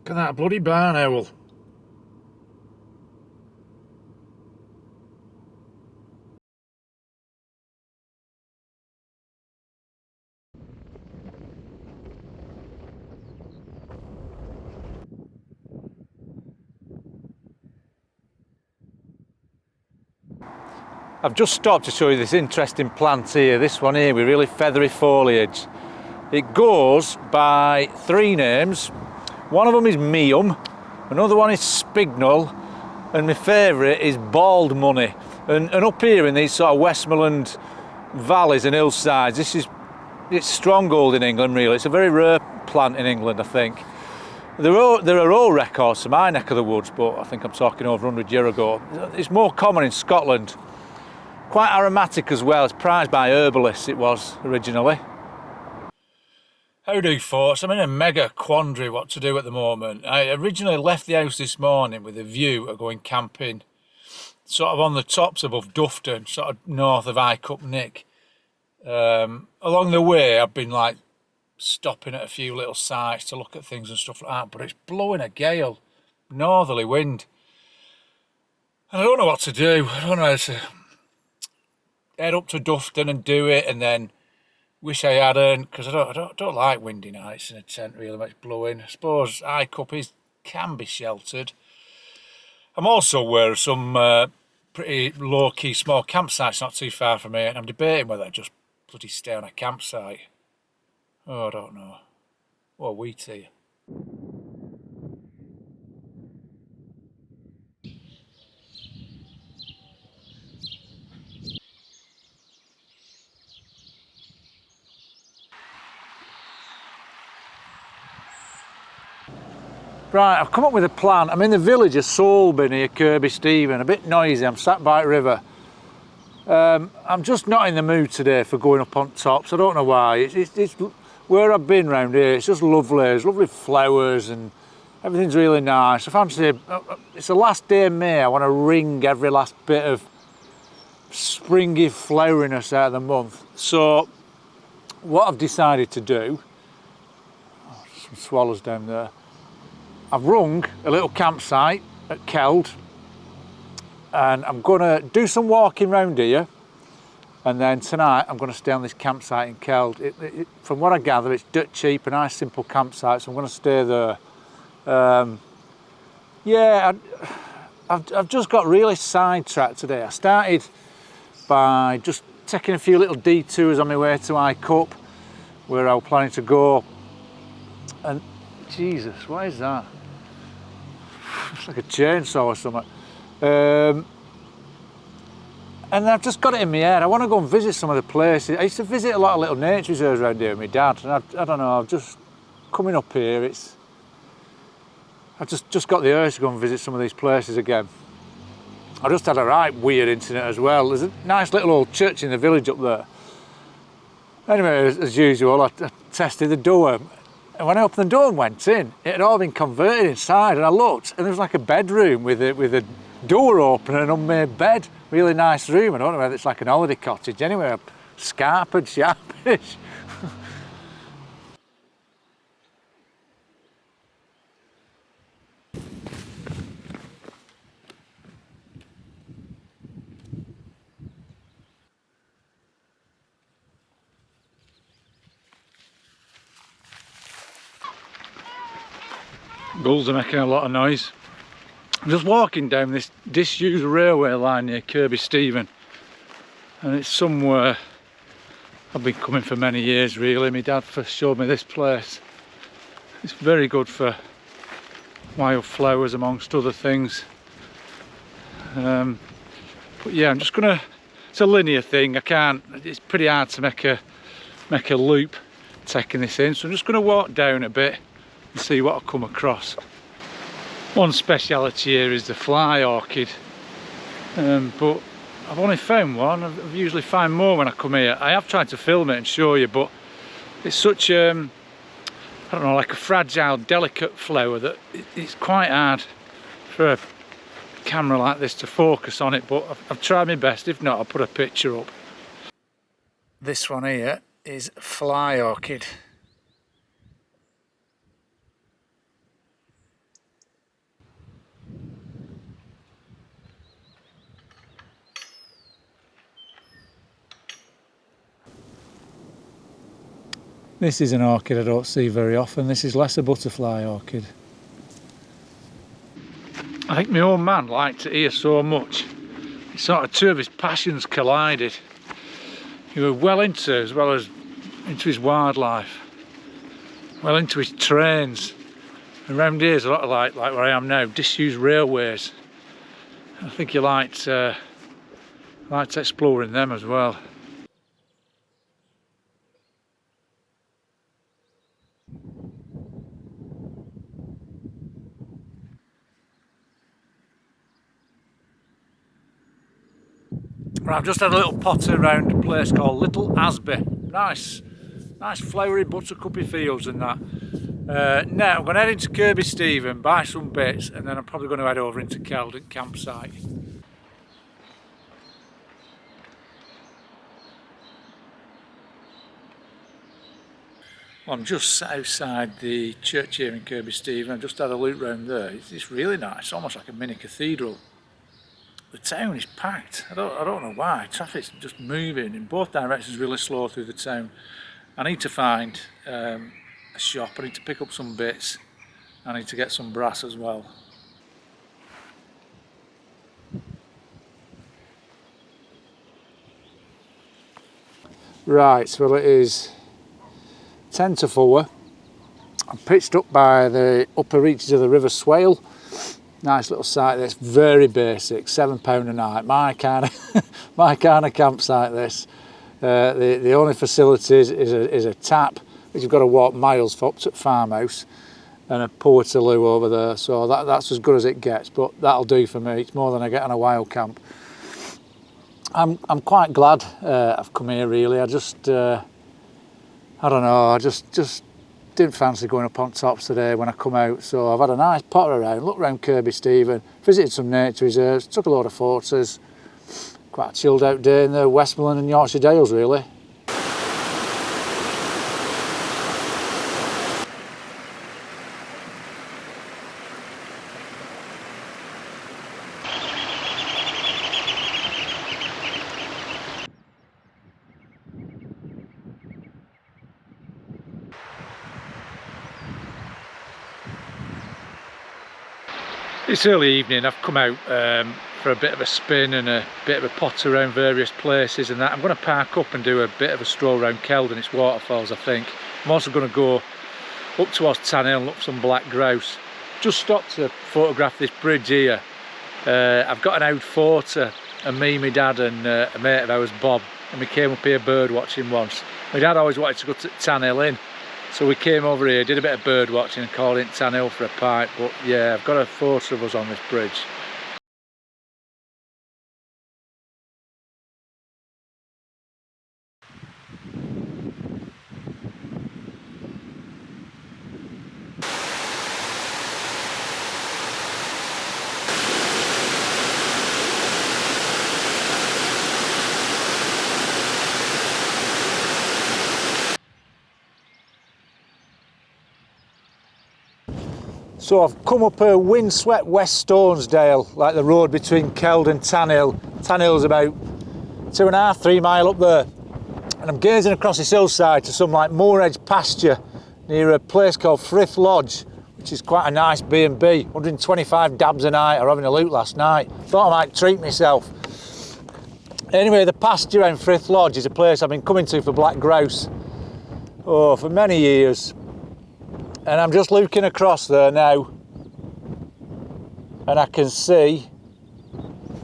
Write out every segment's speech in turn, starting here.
Look at that bloody barn owl. I've just stopped to show you this interesting plant here, this one here with really feathery foliage. It goes by 3 names. One of them is Meum, another one is Spignal, and my favourite is Bald Money. And up here in these sort of Westmorland valleys and hillsides, it's stronghold in England really. It's a very rare plant in England, I think. There are all records to my neck of the woods, but I think I'm talking over 100 years ago. It's more common in Scotland. Quite aromatic as well. It's prized by herbalists, it was originally. How do, folks? I'm in a mega quandary what to do at the moment. I originally left the house this morning with a view of going camping sort of on the tops above Dufton, sort of north of Icup Nick. Along the way I've been like stopping at a few little sites to look at things and stuff like that, but it's blowing a gale, northerly wind. And I don't know what to do. I don't know how to head up to Dufton and do it, and then wish I hadn't, because I don't like windy nights in a tent really much blowing. I suppose Icup can be sheltered. I'm also aware of some pretty low-key small campsites not too far from here, and I'm debating whether I just bloody stay on a campsite. Oh, I don't know. What a wheat here. Right, I've come up with a plan. I'm in the village of Solby near Kirby Stephen, a bit noisy. I'm sat by the river. I'm just not in the mood today for going up on tops. I don't know why. It's where I've been round here. It's just lovely. There's lovely flowers and everything's really nice. I fancy it's the last day of May. I want to wring every last bit of springy floweriness out of the month. So what I've decided to do, oh, some swallows down there. I've rung a little campsite at Keld, and I'm going to do some walking round here, and then tonight I'm going to stay on this campsite in Keld. From what I gather, it's dirt cheap, a nice simple campsite, so I'm going to stay there. Yeah, I've just got really sidetracked today. I started by just taking a few little detours on my way to Icup, where I was planning to go, and Jesus, what is that? It's like a chainsaw or something. And I've just got it in my head. I want to go and visit some of the places. I used to visit a lot of little nature reserves around here with my dad, and I don't know, I've just coming up here, I've just got the urge to go and visit some of these places again. I just had a right weird incident as well. There's a nice little old church in the village up there. Anyway, as usual, I tested the door. And when I opened the door and went in, it had all been converted inside, and I looked, and there was like a bedroom with a door open and an unmade bed. Really nice room. I don't know whether it's like an holiday cottage. Anyway, scarpered, sharpish. Gulls are making a lot of noise. I'm just walking down this disused railway line near Kirby Stephen, and it's somewhere I've been coming for many years really. My dad first showed me this place. It's very good for wildflowers amongst other things. But yeah, I'm just gonna, it's a linear thing. It's pretty hard to make a loop taking this in, so I'm just gonna walk down a bit and see what I come across. One speciality here is the fly orchid, but I've only found one. I've usually find more when I come here. I have tried to film it and show you, but it's such I don't know, like a fragile, delicate flower that it's quite hard for a camera like this to focus on it, but I've tried my best. If not, I'll put a picture up. This one here is fly orchid. This is an orchid I don't see very often. This is less a butterfly orchid. I think my old man liked it here so much. It's sort of two of his passions collided. He was well into, as well as into his wildlife, well into his trains. Around here is a lot of like where I am now, disused railways. I think he liked exploring them as well. Right, I've just had a little potter around a place called Little Asby. Nice flowery buttercuppy fields and that. Now I'm going to head into Kirby Stephen, buy some bits, and then I'm probably going to head over into Keldon campsite. Well, I'm just outside the church here in Kirby Stephen. I've just had a look round there. It's really nice, almost like a mini cathedral. The town is packed. I don't know why. Traffic's just moving in both directions really slow through the town. I need to find a shop. I need to pick up some bits. I need to get some brass as well. Right, well it is 10 to 4. I'm pitched up by the upper reaches of the River Swale. Nice little site this, very basic, £7 a night, my kind of campsite this. The only facilities is a tap, which you've got to walk miles for up to the farmhouse, and a portaloo over there, so that's as good as it gets, but that'll do for me. It's more than I get on a wild camp. I'm quite glad I've come here really. I just I don't know, I just didn't fancy going up on tops today when I come out, so I've had a nice potter around, looked around Kirby Stephen, visited some nature reserves, took a load of photos. Quite a chilled out day in the Westmorland and Yorkshire Dales really. It's early evening, I've come out for a bit of a spin and a bit of a potter around various places and that. I'm going to park up and do a bit of a stroll around Keldon, its waterfalls I think. I'm also going to go up towards Tan Hill and look for some black grouse. Just stopped to photograph this bridge here. I've got an old photo of me, my dad and a mate of ours, Bob, and we came up here bird watching once. My dad always wanted to go to Tan Hill Inn. So we came over here, did a bit of bird watching and called it Tan Hill for a pipe, but yeah, I've got a photo of us on this bridge. So I've come up a windswept West Stonesdale, like the road between Keldon and Tan Hill. Tan Hill's about 2.5, 3 miles up there. And I'm gazing across this hillside to some like moor edge pasture near a place called Frith Lodge, which is quite a nice B&B. 125 dabs a night. I was having a look last night. Thought I might treat myself. Anyway, the pasture around Frith Lodge is a place I've been coming to for black grouse for many years. And I'm just looking across there now and I can see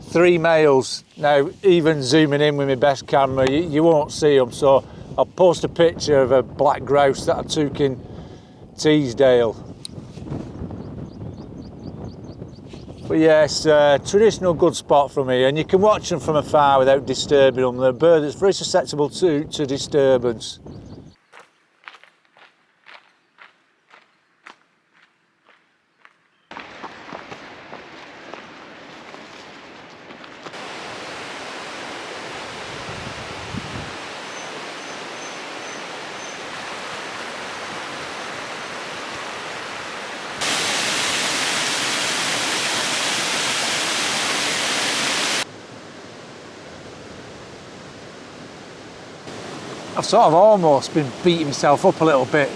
3 males. Now, even zooming in with my best camera, you won't see them, so I'll post a picture of a black grouse that I took in Teesdale. But yes, traditional good spot for me, and you can watch them from afar without disturbing them. They're a bird that's very susceptible to disturbance. I've sort of almost been beating myself up a little bit.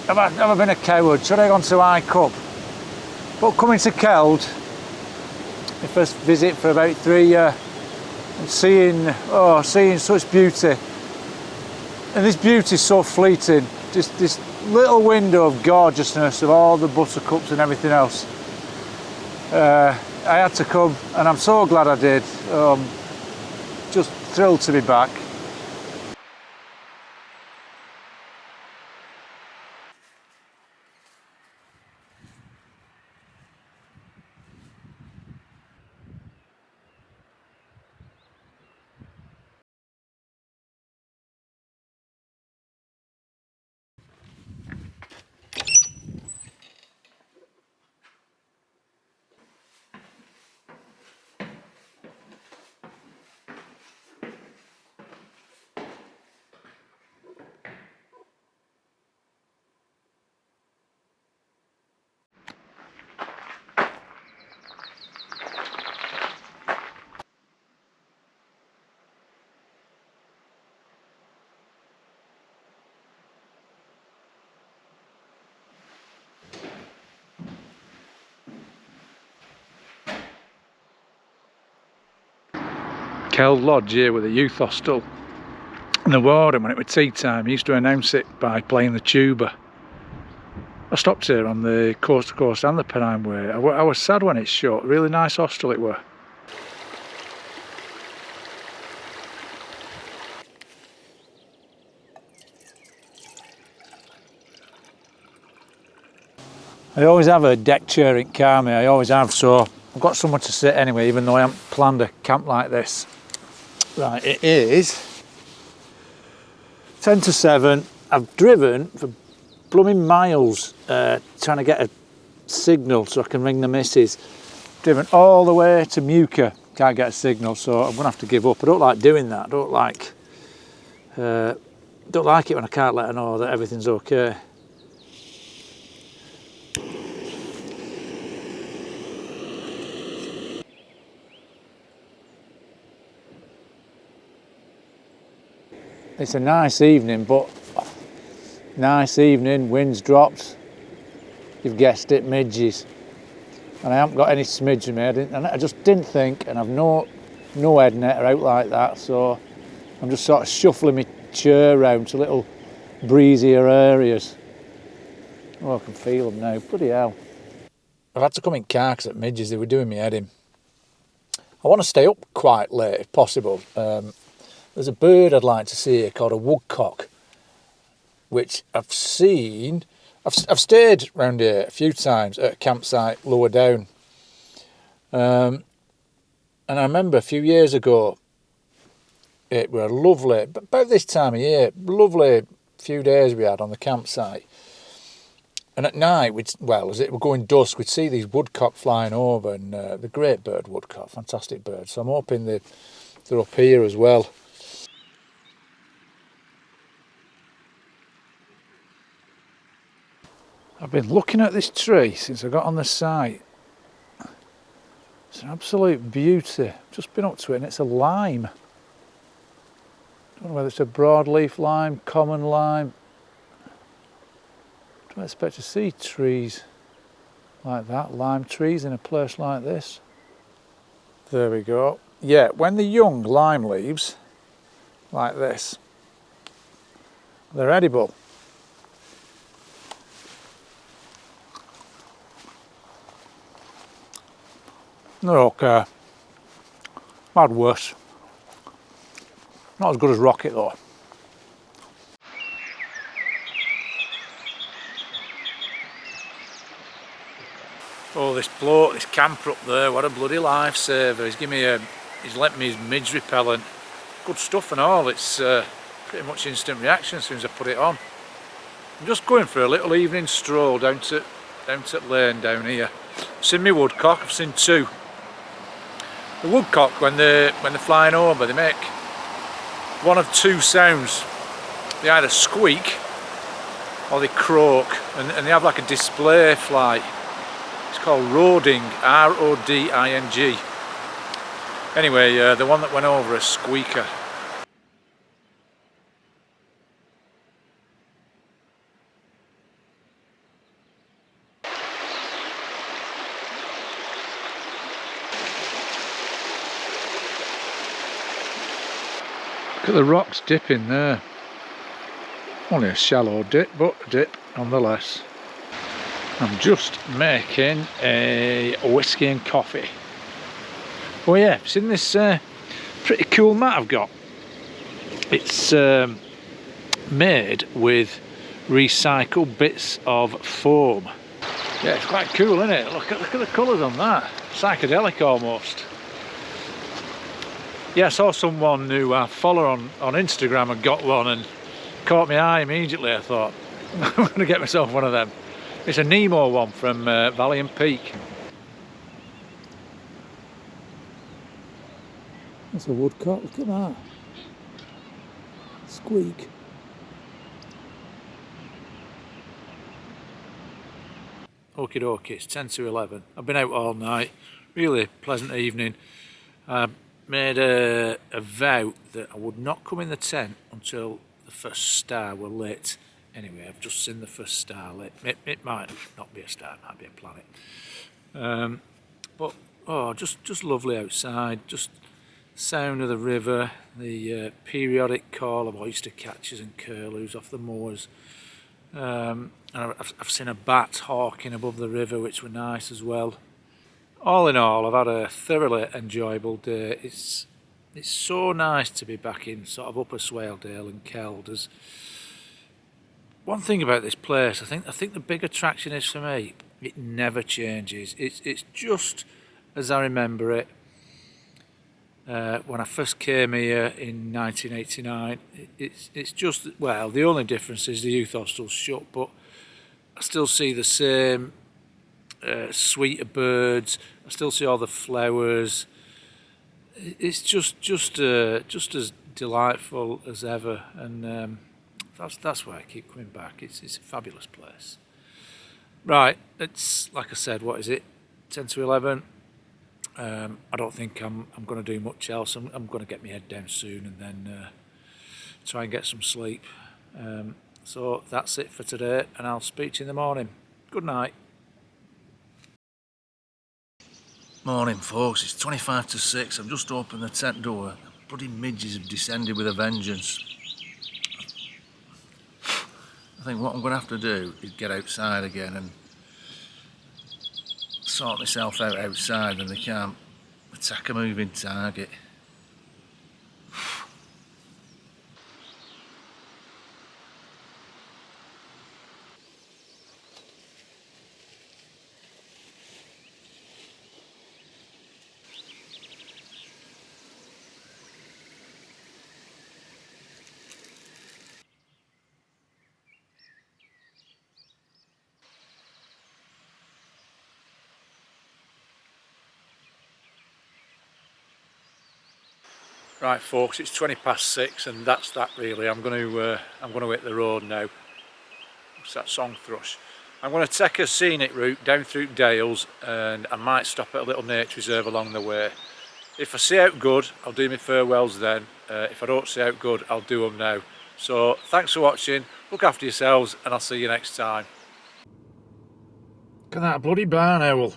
Have I been a coward? Should I have gone to High Cup? But coming to Keld, my first visit for about 3 years, and seeing such beauty. And this beauty is so fleeting. Just this little window of gorgeousness of all the buttercups and everything else. I had to come, and I'm so glad I did. Just thrilled to be back. Keld Lodge here with a youth hostel. And the warden, when it was tea time, he used to announce it by playing the tuba. I stopped here on the coast to coast and the Pennine Way. I was sad when it shut. Really nice hostel it were. I always have a deck chair in car me, I always have, so I've got somewhere to sit anyway, even though I haven't planned a camp like this. Right, it is 10 to 7. I've driven for blooming miles trying to get a signal so I can ring the missus. Driven all the way to Muka, can't get a signal, so I'm gonna have to give up. I don't like doing that. I don't like it when I can't let her know that everything's okay. It's a nice evening, but nice evening, wind's dropped. You've guessed it, midges. And I haven't got any smidge in me, I just didn't think, and I've no head net out like that, so I'm just sort of shuffling my chair around to little breezier areas. Oh, I can feel them now, bloody hell. I've had to come in car because at midges they were doing me head in. I want to stay up quite late if possible. There's a bird I'd like to see here called a woodcock, which I've seen. I've stayed around here a few times at a campsite lower down. And I remember a few years ago, it were lovely, about this time of year, lovely few days we had on the campsite. And at night, as it were going dusk, we'd see these woodcock flying over, and the great bird woodcock, fantastic bird. So I'm hoping they're up here as well. I've been looking at this tree since I got on the site. It's an absolute beauty. I've just been up to it and it's a lime. Don't know whether it's a broadleaf lime, common lime. Don't expect to see trees like that, lime trees in a place like this. There we go. Yeah, when the young lime leaves, like this, they're edible. They're okay. I've had worse. Not as good as Rocket though. Oh, this bloke, this camper up there, what a bloody lifesaver. He's lent me his midge repellent. Good stuff and all. It's pretty much instant reaction as soon as I put it on. I'm just going for a little evening stroll down to lane down here. I've seen my woodcock, I've seen two. The woodcock, when they're flying over, they make one of two sounds. They either squeak or they croak, and they have like a display flight. It's called roding, R-O-D-I-N-G. Anyway, the one that went over a squeaker. Look at the rocks dipping there. Only a shallow dip, but a dip nonetheless. I'm just making a whiskey and coffee. Oh yeah, seen this pretty cool mat I've got. It's made with recycled bits of foam. Yeah, it's quite cool, isn't it? Look at the colours on that. Psychedelic almost. Yeah, I saw someone who I follow on Instagram and got one and caught my eye immediately. I thought, I'm going to get myself one of them. It's a Nemo one from Valiant Peak. That's a woodcock, look at that. Squeak. Okie dokie, it's 10 to 11. I've been out all night, really pleasant evening. I made a vow that I would not come in the tent until the first star were lit. Anyway, I've just seen the first star lit. It might not be a star, it might be a planet. But oh, just lovely outside. Just sound of the river, the periodic call of oyster catchers and curlews off the moors. And I've seen a bat hawking above the river, which were nice as well. All in all, I've had a thoroughly enjoyable day. It's so nice to be back in sort of Upper Swaledale and Kell. There's one thing about this place. I think the big attraction is for me. It never changes. It's just as I remember it. When I first came here in 1989, it's just, well, the only difference is the youth hostel's shut, but I still see the same suite of birds. I still see all the flowers. It's just as delightful as ever, and that's why I keep coming back. It's a fabulous place. Right, it's like I said. What is it? 10 to 11. I don't think I'm going to do much else. I'm going to get my head down soon and then try and get some sleep. So that's it for today, and I'll speak to you in the morning. Good night. Morning folks, it's 25 to 6. I've just opened the tent door. Bloody midges have descended with a vengeance. I think what I'm going to have to do is get outside again and sort myself out outside, and they can't attack a moving target. Right folks, it's 20 past 6 and that's that really. I'm going to hit the road now. What's that, song thrush? I'm going to take a scenic route down through Dales, and I might stop at a little nature reserve along the way. If I see out good, I'll do my farewells then. If I don't see out good, I'll do them now. So thanks for watching, look after yourselves, and I'll see you next time. Look at that bloody barn owl.